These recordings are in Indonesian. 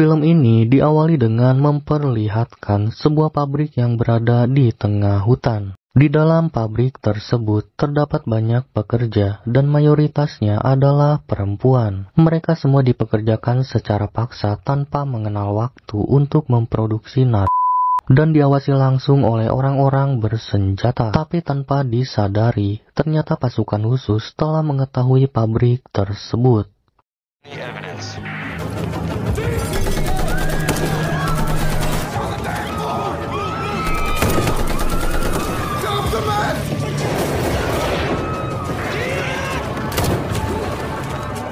Film ini diawali dengan memperlihatkan sebuah pabrik yang berada di tengah hutan. Di dalam pabrik tersebut terdapat banyak pekerja dan mayoritasnya adalah perempuan. Mereka semua dipekerjakan secara paksa tanpa mengenal waktu untuk memproduksi dan diawasi langsung oleh orang-orang bersenjata. Tapi tanpa disadari, ternyata pasukan khusus telah mengetahui pabrik tersebut.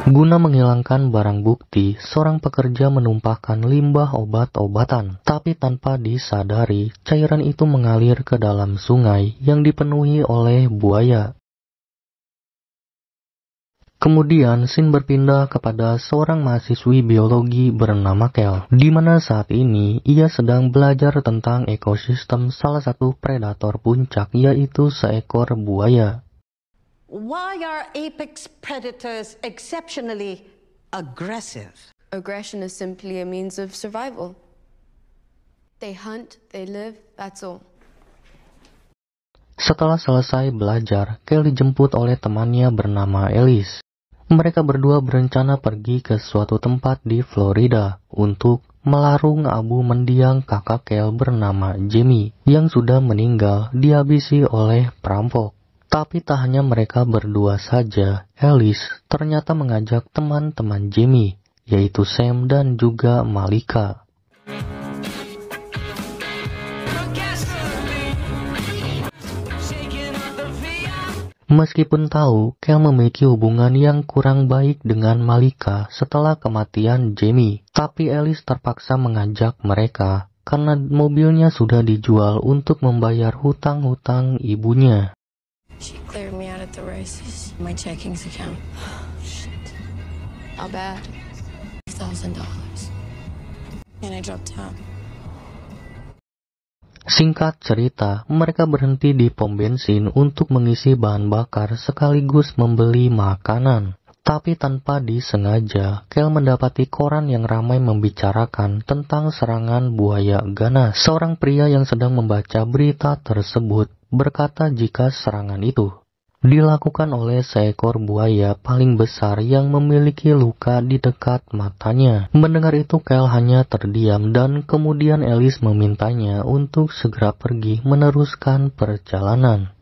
Guna menghilangkan barang bukti, seorang pekerja menumpahkan limbah obat-obatan. Tapi tanpa disadari, cairan itu mengalir ke dalam sungai yang dipenuhi oleh buaya. Kemudian, scene berpindah kepada seorang mahasiswi biologi bernama Kel, di mana saat ini ia sedang belajar tentang ekosistem salah satu predator puncak, yaitu seekor buaya. Why are apex predators exceptionally aggressive? Aggression is simply a means of survival. They hunt, they live, that's all. Setelah selesai belajar, Kel dijemput oleh temannya bernama Alice. Mereka berdua berencana pergi ke suatu tempat di Florida untuk melarung abu mendiang kakak Kel bernama Jamie yang sudah meninggal dihabisi oleh perampok. Tapi tak hanya mereka berdua saja, Alice ternyata mengajak teman-teman Jamie, yaitu Sam dan juga Malika. Meskipun tahu Kel memiliki hubungan yang kurang baik dengan Malika setelah kematian Jamie, tapi Alice terpaksa mengajak mereka karena mobilnya sudah dijual untuk membayar hutang-hutang ibunya. She cleared me out at the races. My checkings account. Shit. How bad? $5,000. And I dropped out. Singkat cerita, mereka berhenti di pom bensin untuk mengisi bahan bakar sekaligus membeli makanan. Tapi tanpa disengaja, Kel mendapati koran yang ramai membicarakan tentang serangan buaya ganas. Seorang pria yang sedang membaca berita tersebut berkata jika serangan itu dilakukan oleh seekor buaya paling besar yang memiliki luka di dekat matanya. Mendengar itu, Kel hanya terdiam dan kemudian Alice memintanya untuk segera pergi meneruskan perjalanan.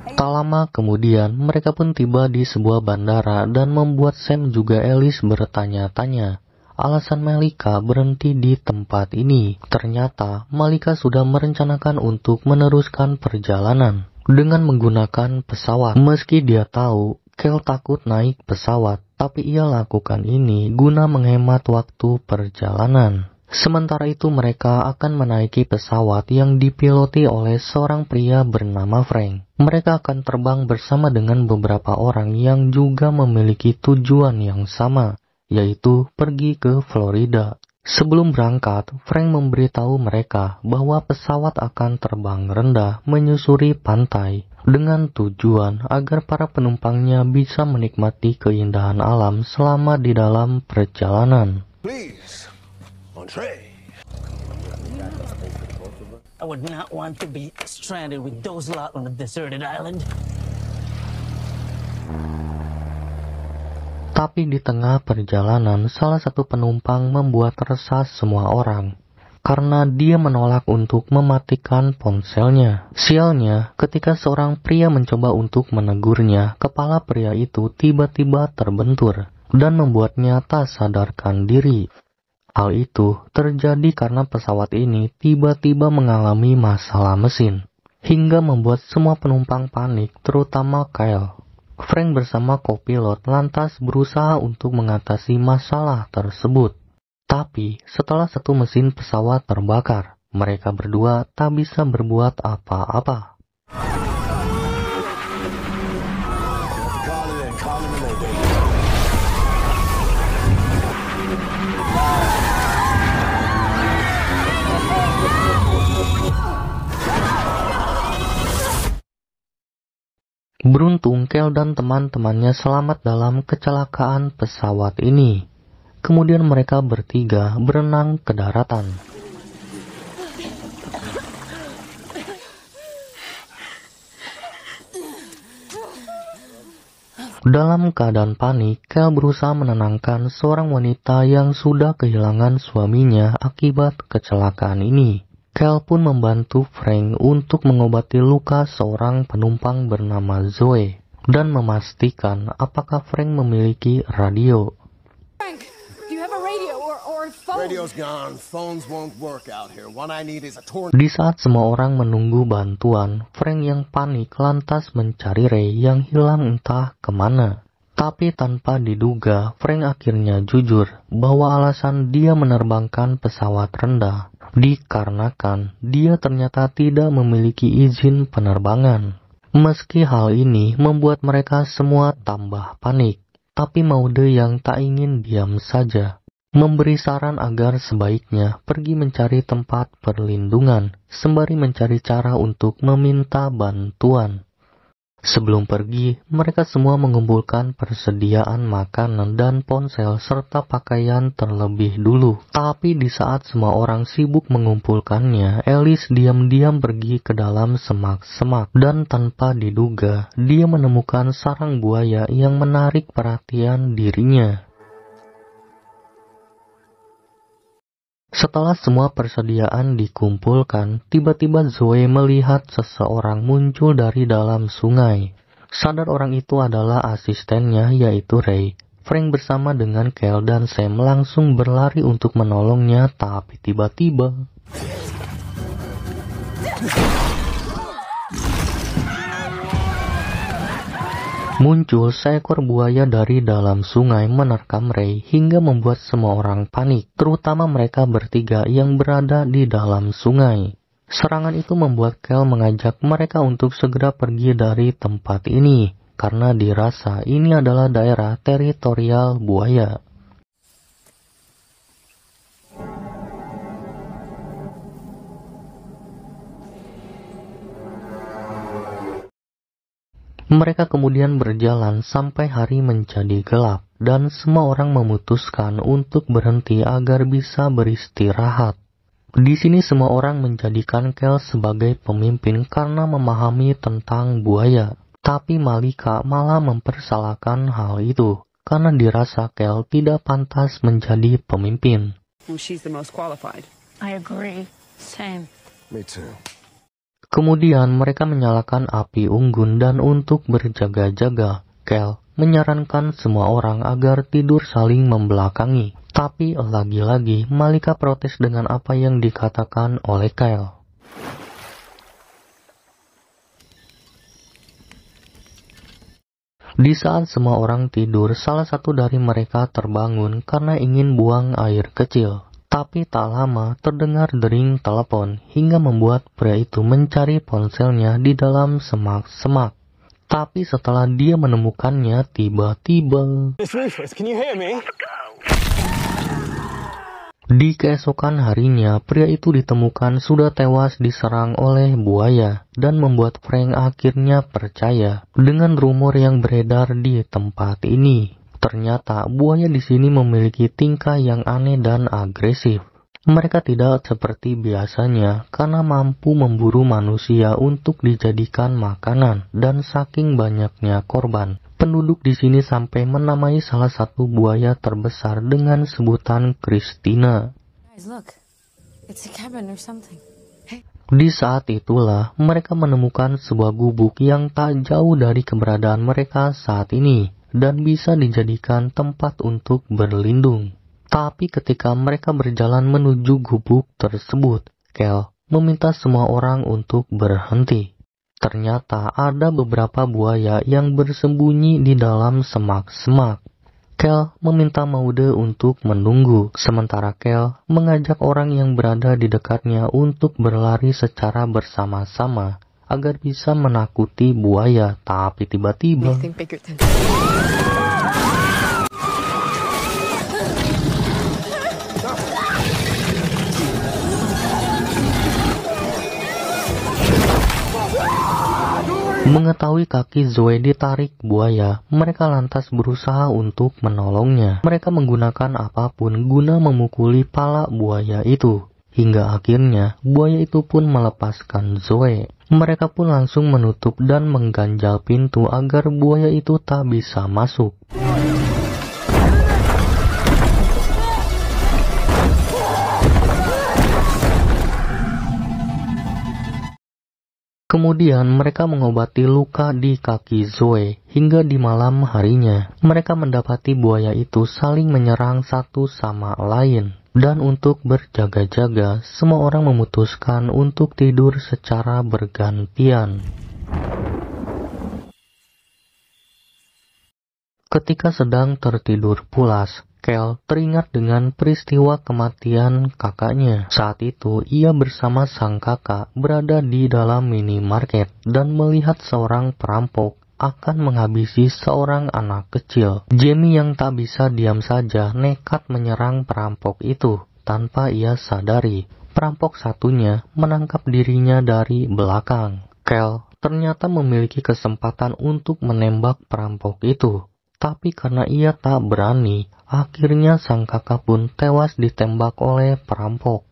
Tak lama kemudian, mereka pun tiba di sebuah bandara dan membuat Sam juga Alice bertanya-tanya alasan Malika berhenti di tempat ini. Ternyata, Malika sudah merencanakan untuk meneruskan perjalanan dengan menggunakan pesawat. Meski dia tahu Kel takut naik pesawat, tapi ia lakukan ini guna menghemat waktu perjalanan. Sementara itu mereka akan menaiki pesawat yang dipiloti oleh seorang pria bernama Frank. Mereka akan terbang bersama dengan beberapa orang yang juga memiliki tujuan yang sama, yaitu pergi ke Florida. Sebelum berangkat, Frank memberitahu mereka bahwa pesawat akan terbang rendah menyusuri pantai dengan tujuan agar para penumpangnya bisa menikmati keindahan alam selama di dalam perjalanan. Please. I would not want to be stranded with those lot on a deserted island. Tapi di tengah perjalanan, salah satu penumpang membuat resah semua orang karena dia menolak untuk mematikan ponselnya. Sialnya, ketika seorang pria mencoba untuk menegurnya, kepala pria itu tiba-tiba terbentur dan membuatnya tak sadarkan diri. Hal itu terjadi karena pesawat ini tiba-tiba mengalami masalah mesin, hingga membuat semua penumpang panik, terutama Kyle. Frank bersama kopilot lantas berusaha untuk mengatasi masalah tersebut. Tapi setelah satu mesin pesawat terbakar, mereka berdua tak bisa berbuat apa-apa. Beruntung Kel dan teman-temannya selamat dalam kecelakaan pesawat ini. Kemudian mereka bertiga berenang ke daratan. Dalam keadaan panik, Kel berusaha menenangkan seorang wanita yang sudah kehilangan suaminya akibat kecelakaan ini. Kel pun membantu Frank untuk mengobati luka seorang penumpang bernama Zoe dan memastikan apakah Frank memiliki radio. Frank, do you have a radio or phone? Radio's gone. Phones won't work out here. One I need is a torn. Di saat semua orang menunggu bantuan, Frank yang panik lantas mencari Ray yang hilang entah kemana. Tapi tanpa diduga, Frank akhirnya jujur bahwa alasan dia menerbangkan pesawat rendah dikarenakan dia ternyata tidak memiliki izin penerbangan. Meski hal ini membuat mereka semua tambah panik, tapi Maude yang tak ingin diam saja memberi saran agar sebaiknya pergi mencari tempat perlindungan sembari mencari cara untuk meminta bantuan. Sebelum pergi, mereka semua mengumpulkan persediaan makanan dan ponsel serta pakaian terlebih dulu. Tapi di saat semua orang sibuk mengumpulkannya, Alice diam-diam pergi ke dalam semak-semak dan tanpa diduga, dia menemukan sarang buaya yang menarik perhatian dirinya. Setelah semua persediaan dikumpulkan, tiba-tiba Zoe melihat seseorang muncul dari dalam sungai. Sadar orang itu adalah asistennya, yaitu Ray. Frank bersama dengan Kel dan Sam langsung berlari untuk menolongnya, tapi tiba-tiba muncul seekor buaya dari dalam sungai menerkam Ray hingga membuat semua orang panik, terutama mereka bertiga yang berada di dalam sungai. Serangan itu membuat Kel mengajak mereka untuk segera pergi dari tempat ini, karena dirasa ini adalah daerah teritorial buaya. Mereka kemudian berjalan sampai hari menjadi gelap, dan semua orang memutuskan untuk berhenti agar bisa beristirahat. Di sini semua orang menjadikan Kel sebagai pemimpin karena memahami tentang buaya. Tapi Malika malah mempersalahkan hal itu, karena dirasa Kel tidak pantas menjadi pemimpin. Well, she's the most qualified. I agree. Same. Me too. Kemudian mereka menyalakan api unggun dan untuk berjaga-jaga, Kel menyarankan semua orang agar tidur saling membelakangi. Tapi lagi-lagi Malika protes dengan apa yang dikatakan oleh Kel. Di saat semua orang tidur, salah satu dari mereka terbangun karena ingin buang air kecil. Tapi tak lama terdengar dering telepon hingga membuat pria itu mencari ponselnya di dalam semak-semak. Tapi setelah dia menemukannya, tiba-tiba di keesokan harinya, pria itu ditemukan sudah tewas diserang oleh buaya dan membuat Frank akhirnya percaya dengan rumor yang beredar di tempat ini. Ternyata buaya di sini memiliki tingkah yang aneh dan agresif. Mereka tidak seperti biasanya karena mampu memburu manusia untuk dijadikan makanan, dan saking banyaknya korban, penduduk di sini sampai menamai salah satu buaya terbesar dengan sebutan Christina. Guys, look. It's a cabin or something. Di saat itulah mereka menemukan sebuah gubuk yang tak jauh dari keberadaan mereka saat ini dan bisa dijadikan tempat untuk berlindung. Tapi ketika mereka berjalan menuju gubuk tersebut, Kel meminta semua orang untuk berhenti. Ternyata ada beberapa buaya yang bersembunyi di dalam semak-semak. Kel meminta Maude untuk menunggu, sementara Kel mengajak orang yang berada di dekatnya untuk berlari secara bersama-sama agar bisa menakuti buaya. Tapi tiba-tiba Mengetahui kaki Zoe ditarik buaya, mereka lantas berusaha untuk menolongnya. Mereka menggunakan apapun guna memukuli pala buaya itu. Hingga akhirnya buaya itu pun melepaskan Zoe. Mereka pun langsung menutup dan mengganjal pintu agar buaya itu tak bisa masuk. Kemudian mereka mengobati luka di kaki Zoe hingga di malam harinya. Mereka mendapati buaya itu saling menyerang satu sama lain. Dan untuk berjaga-jaga, semua orang memutuskan untuk tidur secara bergantian. Ketika sedang tertidur pulas, Kel teringat dengan peristiwa kematian kakaknya. Saat itu, ia bersama sang kakak berada di dalam minimarket dan melihat seorang perampok akan menghabisi seorang anak kecil. Jamie yang tak bisa diam saja nekat menyerang perampok itu. Tanpa ia sadari, perampok satunya menangkap dirinya dari belakang. Kel ternyata memiliki kesempatan untuk menembak perampok itu. Tapi karena ia tak berani, akhirnya sang kakak pun tewas ditembak oleh perampok.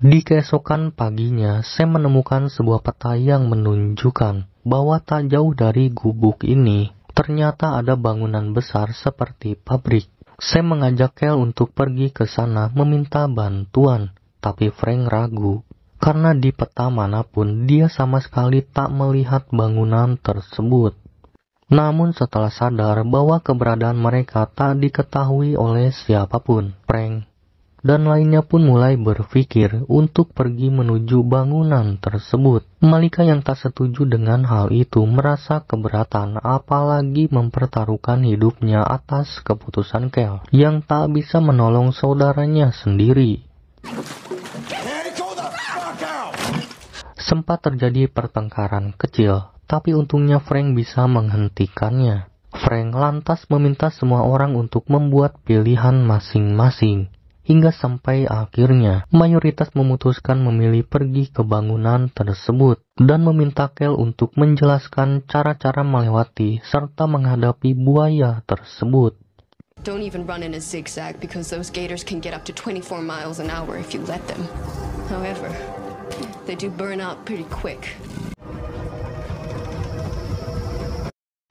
Di keesokan paginya, Sam menemukan sebuah peta yang menunjukkan bahwa tak jauh dari gubuk ini, ternyata ada bangunan besar seperti pabrik. Sam mengajak Kel untuk pergi ke sana meminta bantuan, tapi Frank ragu, karena di peta manapun dia sama sekali tak melihat bangunan tersebut. Namun setelah sadar bahwa keberadaan mereka tak diketahui oleh siapapun, Frank dan lainnya pun mulai berpikir untuk pergi menuju bangunan tersebut. Malika yang tak setuju dengan hal itu merasa keberatan, apalagi mempertaruhkan hidupnya atas keputusan Kel yang tak bisa menolong saudaranya sendiri. Sempat terjadi pertengkaran kecil, tapi untungnya Frank bisa menghentikannya. Frank lantas meminta semua orang untuk membuat pilihan masing-masing. Hingga sampai akhirnya, mayoritas memutuskan memilih pergi ke bangunan tersebut dan meminta Kel untuk menjelaskan cara-cara melewati serta menghadapi buaya tersebut. Don't even run in a zigzag because those gators can get up to 24 miles an hour if you let them. However, they do burn out pretty quick.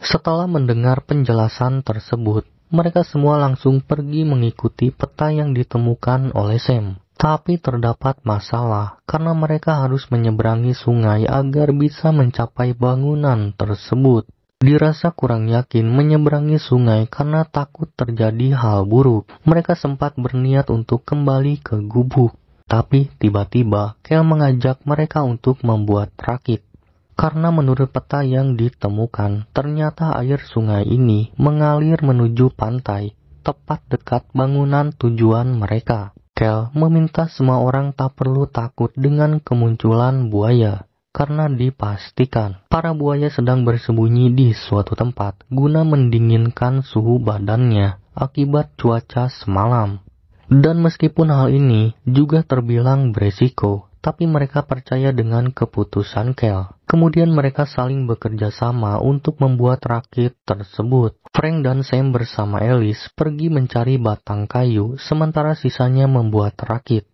Setelah mendengar penjelasan tersebut, mereka semua langsung pergi mengikuti peta yang ditemukan oleh Sam. Tapi terdapat masalah karena mereka harus menyeberangi sungai agar bisa mencapai bangunan tersebut. Dirasa kurang yakin menyeberangi sungai karena takut terjadi hal buruk. Mereka sempat berniat untuk kembali ke gubuk. Tapi tiba-tiba Kel mengajak mereka untuk membuat rakit. Karena menurut peta yang ditemukan, ternyata air sungai ini mengalir menuju pantai, tepat dekat bangunan tujuan mereka. Kel meminta semua orang tak perlu takut dengan kemunculan buaya, karena dipastikan para buaya sedang bersembunyi di suatu tempat guna mendinginkan suhu badannya akibat cuaca semalam. Dan meskipun hal ini juga terbilang beresiko, tapi mereka percaya dengan keputusan Kel. Kemudian mereka saling bekerja sama untuk membuat rakit tersebut. Frank dan Sam bersama Alice pergi mencari batang kayu, sementara sisanya membuat rakit.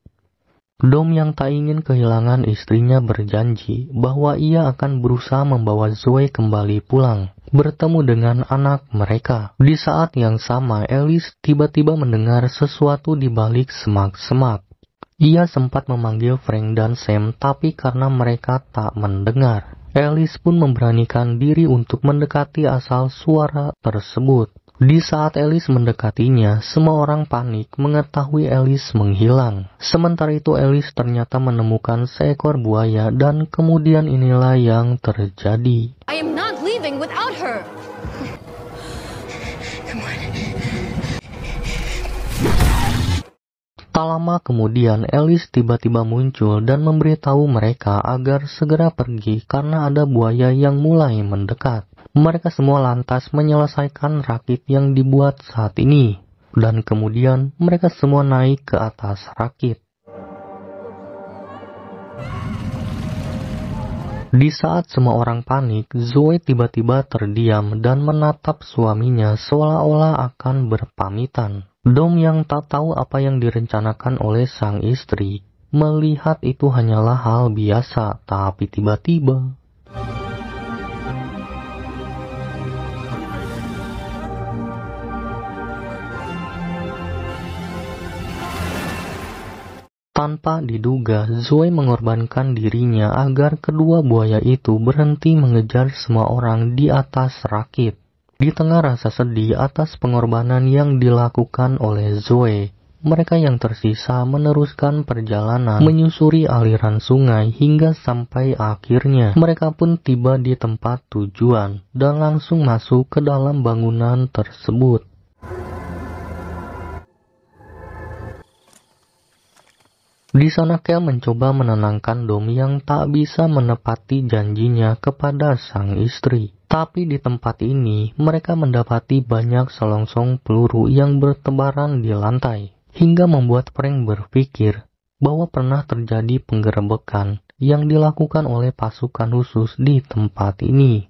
Dom yang tak ingin kehilangan istrinya berjanji bahwa ia akan berusaha membawa Zoe kembali pulang, bertemu dengan anak mereka. Di saat yang sama, Alice tiba-tiba mendengar sesuatu di balik semak-semak. Ia sempat memanggil Frank dan Sam, tapi karena mereka tak mendengar, Alice pun memberanikan diri untuk mendekati asal suara tersebut. Di saat Alice mendekatinya, semua orang panik mengetahui Alice menghilang. Sementara itu Alice ternyata menemukan seekor buaya dan kemudian inilah yang terjadi. I am not leaving without her. Come on. Tak lama kemudian Alice tiba-tiba muncul dan memberitahu mereka agar segera pergi karena ada buaya yang mulai mendekat. Mereka semua lantas menyelesaikan rakit yang dibuat saat ini, dan kemudian mereka semua naik ke atas rakit. Di saat semua orang panik, Zoe tiba-tiba terdiam dan menatap suaminya seolah-olah akan berpamitan. Dom yang tak tahu apa yang direncanakan oleh sang istri, melihat itu hanyalah hal biasa, tapi tiba-tiba tanpa diduga, Zoe mengorbankan dirinya agar kedua buaya itu berhenti mengejar semua orang di atas rakit. Di tengah rasa sedih atas pengorbanan yang dilakukan oleh Zoe, mereka yang tersisa meneruskan perjalanan menyusuri aliran sungai hingga sampai akhirnya mereka pun tiba di tempat tujuan dan langsung masuk ke dalam bangunan tersebut. Di sana Kel mencoba menenangkan Dom yang tak bisa menepati janjinya kepada sang istri. Tapi di tempat ini mereka mendapati banyak selongsong peluru yang bertebaran di lantai, hingga membuat Frank berpikir bahwa pernah terjadi penggerebekan yang dilakukan oleh pasukan khusus di tempat ini.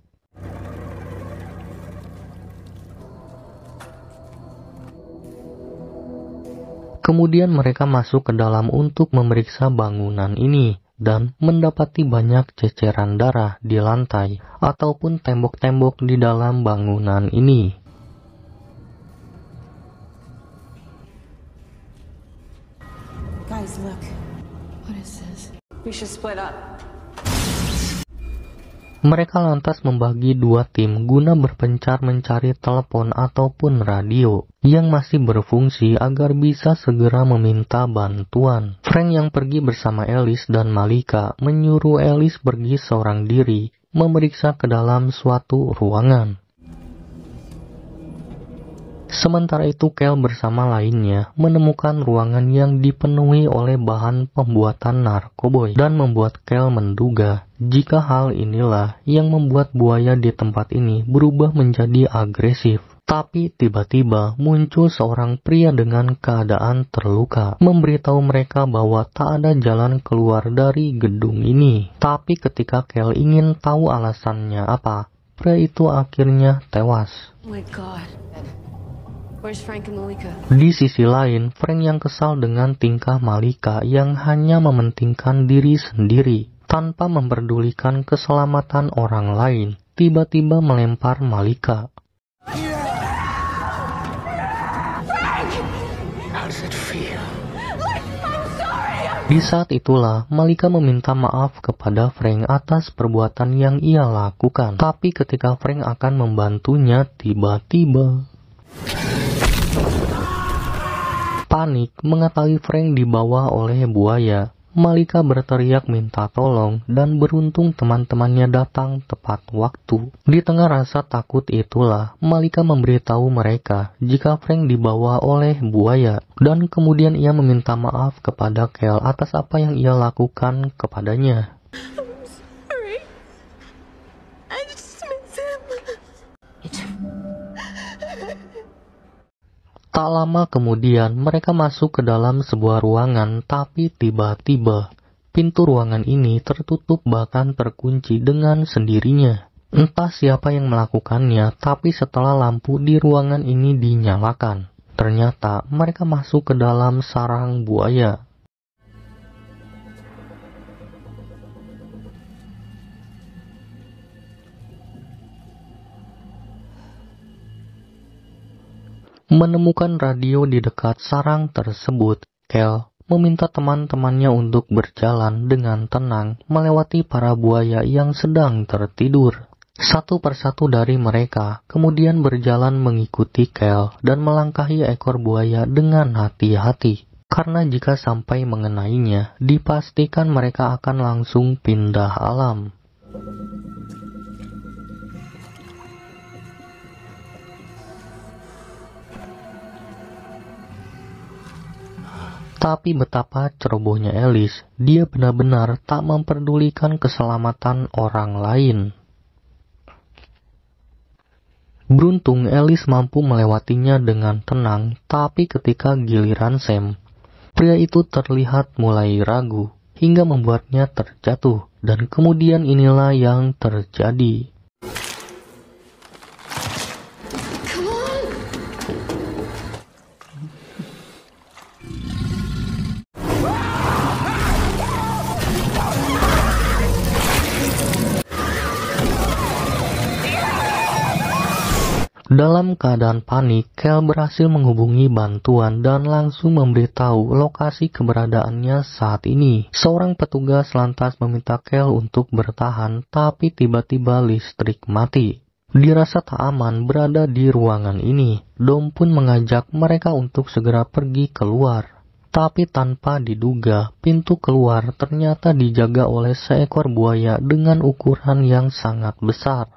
Kemudian mereka masuk ke dalam untuk memeriksa bangunan ini dan mendapati banyak ceceran darah di lantai ataupun tembok-tembok di dalam bangunan ini. Guys, look. What is this? We should split up. Mereka lantas membagi dua tim guna berpencar mencari telepon ataupun radio yang masih berfungsi agar bisa segera meminta bantuan. Frank yang pergi bersama Alice dan Malika menyuruh Alice pergi seorang diri memeriksa ke dalam suatu ruangan. Sementara itu Kel bersama lainnya menemukan ruangan yang dipenuhi oleh bahan pembuatan narkoboy dan membuat Kel menduga jika hal inilah yang membuat buaya di tempat ini berubah menjadi agresif. Tapi tiba-tiba muncul seorang pria dengan keadaan terluka, memberitahu mereka bahwa tak ada jalan keluar dari gedung ini. Tapi ketika Kel ingin tahu alasannya apa, pria itu akhirnya tewas. Oh my God. Where's Frank and Malika? Di sisi lain, Frank yang kesal dengan tingkah Malika yang hanya mementingkan diri sendiri tanpa memperdulikan keselamatan orang lain, tiba-tiba melempar Malika. Di saat itulah, Malika meminta maaf kepada Frank atas perbuatan yang ia lakukan. Tapi ketika Frank akan membantunya, tiba-tiba panik mengetahui Frank dibawa oleh buaya. Malika berteriak minta tolong dan beruntung teman-temannya datang tepat waktu. Di tengah rasa takut itulah, Malika memberitahu mereka jika Frank dibawa oleh buaya dan kemudian ia meminta maaf kepada Kel atas apa yang ia lakukan kepadanya. Sorry. I just miss him. Tak lama kemudian mereka masuk ke dalam sebuah ruangan, tapi tiba-tiba pintu ruangan ini tertutup bahkan terkunci dengan sendirinya. Entah siapa yang melakukannya, tapi setelah lampu di ruangan ini dinyalakan, ternyata mereka masuk ke dalam sarang buaya. Menemukan radio di dekat sarang tersebut, Kel meminta teman-temannya untuk berjalan dengan tenang melewati para buaya yang sedang tertidur. Satu persatu dari mereka kemudian berjalan mengikuti Kel dan melangkahi ekor buaya dengan hati-hati. Karena jika sampai mengenainya, dipastikan mereka akan langsung pindah alam. Tapi betapa cerobohnya Alice, dia benar-benar tak memperdulikan keselamatan orang lain. Beruntung Alice mampu melewatinya dengan tenang, tapi ketika giliran Sam, pria itu terlihat mulai ragu, hingga membuatnya terjatuh. Dan kemudian inilah yang terjadi. Dalam keadaan panik, Kel berhasil menghubungi bantuan dan langsung memberitahu lokasi keberadaannya saat ini. Seorang petugas lantas meminta Kel untuk bertahan, tapi tiba-tiba listrik mati. Dirasa tak aman berada di ruangan ini. Dom pun mengajak mereka untuk segera pergi keluar. Tapi tanpa diduga, pintu keluar ternyata dijaga oleh seekor buaya dengan ukuran yang sangat besar.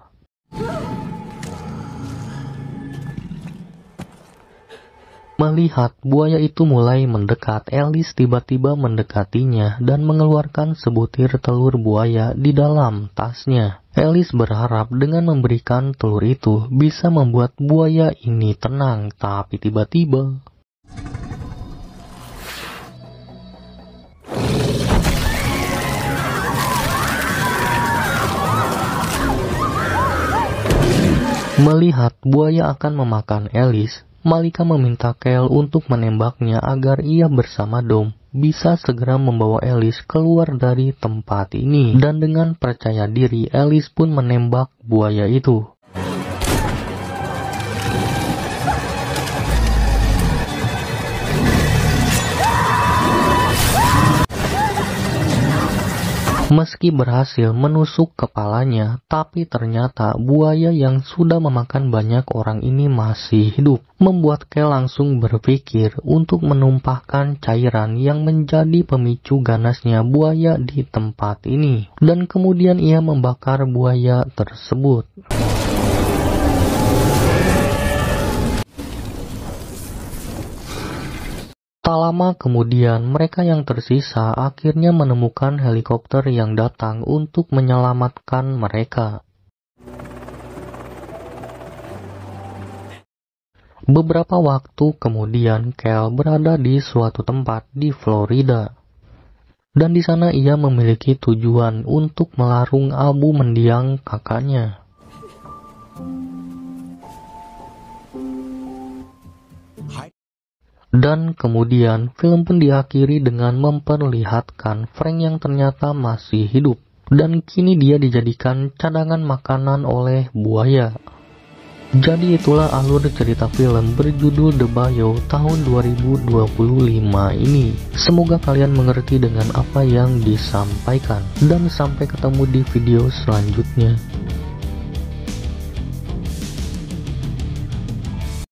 Melihat buaya itu mulai mendekat, Alice tiba-tiba mendekatinya dan mengeluarkan sebutir telur buaya di dalam tasnya. Alice berharap dengan memberikan telur itu bisa membuat buaya ini tenang, tapi tiba-tiba melihat buaya akan memakan Alice, Malika meminta Kel untuk menembaknya agar ia bersama Dom bisa segera membawa Alice keluar dari tempat ini. Dan dengan percaya diri, Alice pun menembak buaya itu. Meski berhasil menusuk kepalanya, tapi ternyata buaya yang sudah memakan banyak orang ini masih hidup. Membuat Kel langsung berpikir untuk menumpahkan cairan yang menjadi pemicu ganasnya buaya di tempat ini. Dan kemudian ia membakar buaya tersebut. Tak lama kemudian, mereka yang tersisa akhirnya menemukan helikopter yang datang untuk menyelamatkan mereka. Beberapa waktu kemudian, Kel berada di suatu tempat di Florida. Dan di sana ia memiliki tujuan untuk melarung abu mendiang kakaknya. Dan kemudian film pun diakhiri dengan memperlihatkan Frank yang ternyata masih hidup. Dan kini dia dijadikan cadangan makanan oleh buaya. Jadi itulah alur cerita film berjudul The Bayou tahun 2025 ini. Semoga kalian mengerti dengan apa yang disampaikan. Dan sampai ketemu di video selanjutnya.